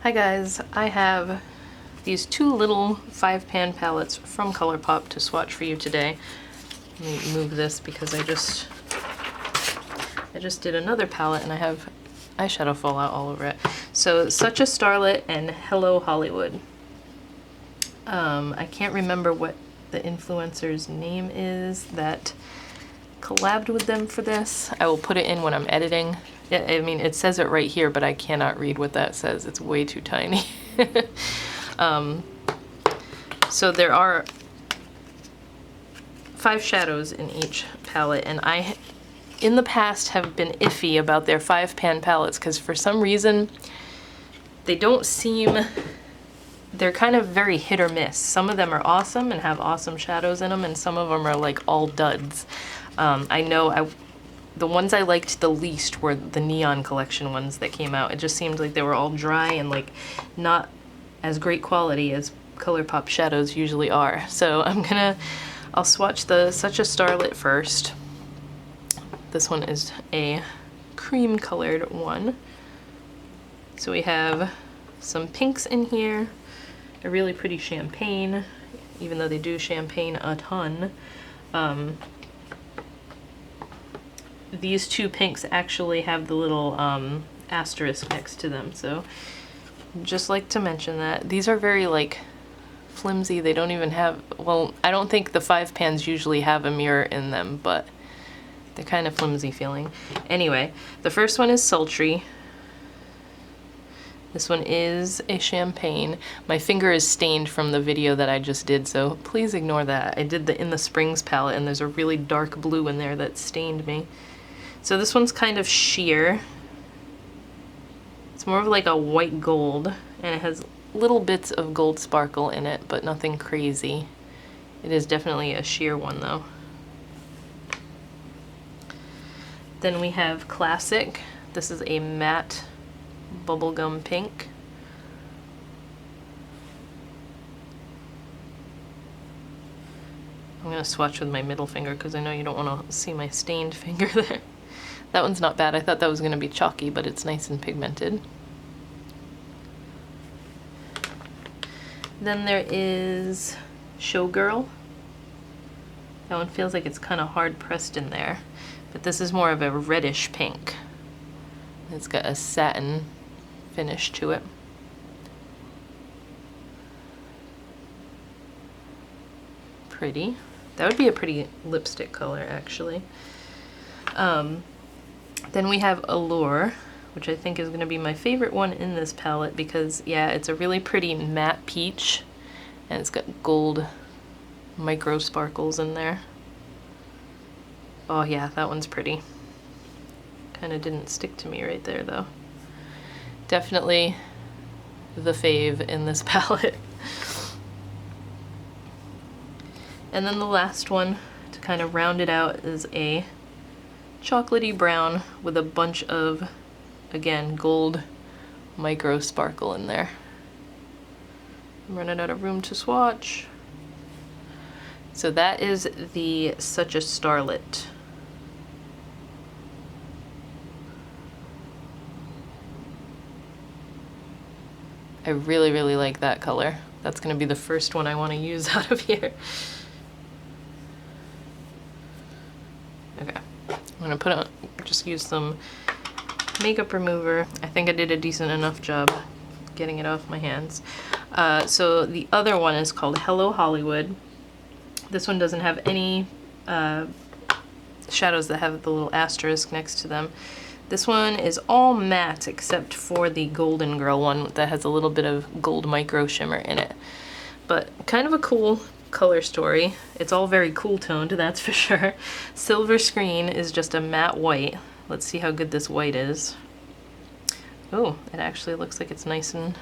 Hi guys, I have these two little 5-pan palettes from Colourpop to swatch for you today. Let me move this because I just did another palette and I have eyeshadow fallout all over it. So Such a Starlet and Hello Hollywood. I can't remember what the influencer's name is that collabed with them for this. I will put it in when I'm editing. I mean, it says it right here, but I cannot read what that says. It's way too tiny. So there are 5 shadows in each palette, and I, in the past, have been iffy about their 5-pan palettes because for some reason they don't seem, they're kind of very hit or miss. Some of them are awesome and have awesome shadows in them, and some of them are like all duds. I know the ones I liked the least were the Neon Collection ones that came out. It just seemed like they were all dry and like not as great quality as Colourpop shadows usually are. So I'll swatch the Such a Starlet first. This one is a cream colored one. So we have some pinks in here, a really pretty champagne, even though they do champagne a ton. These two pinks actually have the little asterisk next to them, so just like to mention that. These are very like flimsy. They don't even have, well, I don't think the 5-pans usually have a mirror in them, but they're kind of flimsy feeling. Anyway, the first one is Sultry. This one is a champagne. My finger is stained from the video that I just did, so please ignore that. I did the In the Springs palette, and there's a really dark blue in there that stained me. So this one's kind of sheer. It's more of like a white gold, and it has little bits of gold sparkle in it, but nothing crazy. It is definitely a sheer one though. Then we have Classic. This is a matte bubblegum pink. I'm gonna swatch with my middle finger because I know you don't want to see my stained finger there. That one's not bad. I thought that was gonna be chalky, but it's nice and pigmented. Then there is Showgirl. That one feels like it's kind of hard pressed in there, but this is more of a reddish pink. It's got a satin finish to it. Pretty. That would be a pretty lipstick color, actually. Then we have Allure, which I think is going to be my favorite one in this palette because, yeah, it's a really pretty matte peach, and it's got gold micro sparkles in there. Oh yeah, that one's pretty. Kind of didn't stick to me right there, though. Definitely the fave in this palette. And then the last one, to kind of round it out, is a chocolatey brown with a bunch of, again, gold micro sparkle in there. I'm running out of room to swatch. So that is the Such a Starlet. I really, really like that color. That's gonna be the first one I want to use out of here. Okay, I'm gonna put on, just use some makeup remover. I think I did a decent enough job getting it off my hands. So the other one is called Hello Hollywood. This one doesn't have any shadows that have the little asterisk next to them. This one is all matte except for the Golden Girl one that has a little bit of gold micro shimmer in it. But kind of a cool color story. It's all very cool toned, that's for sure. Silver Screen is just a matte white. Let's see how good this white is. Oh, it actually looks like it's nice, and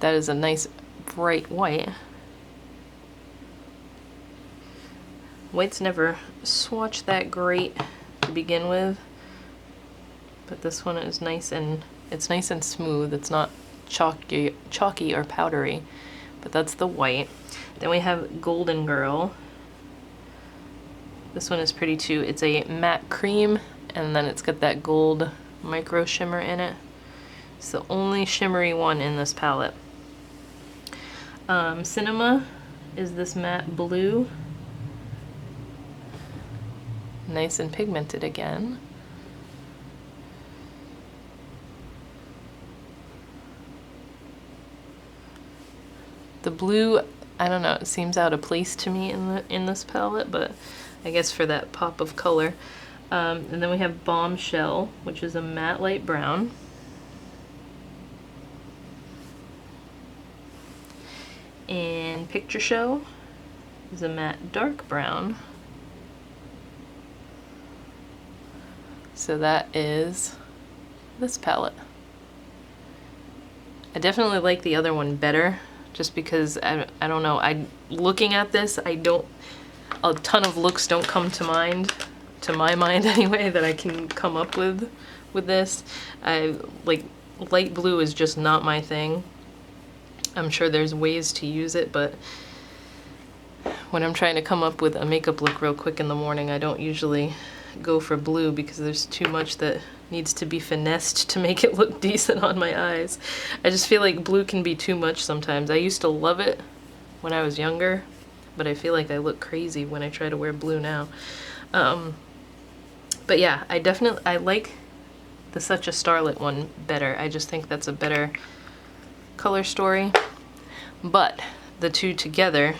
that is a nice bright white. White's never swatched that great to begin with, but this one is nice, and it's nice and smooth. It's not chalky or powdery, but that's the white. Then we have Golden Girl. This one is pretty too. It's a matte cream, and then it's got that gold micro shimmer in it. It's the only shimmery one in this palette. Cinema is this matte blue. Nice and pigmented again. The blue, I don't know, it seems out of place to me in this palette, but I guess for that pop of color. And then we have Bombshell, which is a matte light brown. And Picture Show is a matte dark brown. So that is this palette. I definitely like the other one better, just because I don't know, looking at this, a ton of looks don't come to my mind anyway, that I can come up with this. Like, light blue is just not my thing. I'm sure there's ways to use it, but when I'm trying to come up with a makeup look real quick in the morning, I don't usually go for blue because there's too much that needs to be finessed to make it look decent on my eyes. I just feel like blue can be too much sometimes. I used to love it when I was younger, but I feel like I look crazy when I try to wear blue now. But yeah, I like the Such a Starlet one better. I just think that's a better color story, but the two together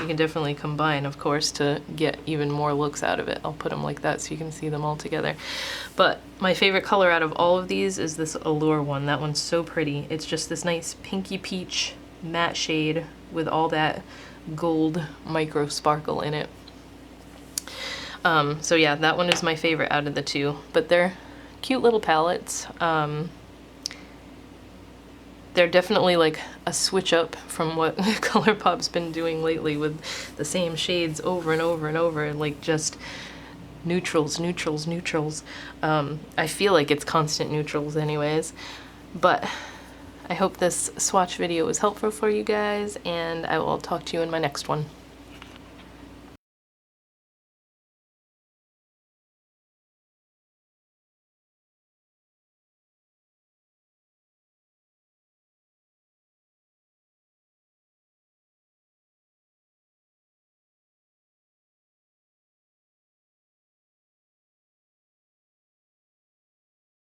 you can definitely combine, of course, to get even more looks out of it. I'll put them like that so you can see them all together. But my favorite color out of all of these is this Allure one. That one's so pretty. It's just this nice pinky peach matte shade with all that gold micro sparkle in it. So yeah, that one is my favorite out of the two, but they're cute little palettes. They're definitely like a switch up from what Colourpop's been doing lately with the same shades over and over and over, like just neutrals, neutrals, neutrals. I feel like it's constant neutrals anyways, but I hope this swatch video was helpful for you guys, and I will talk to you in my next one.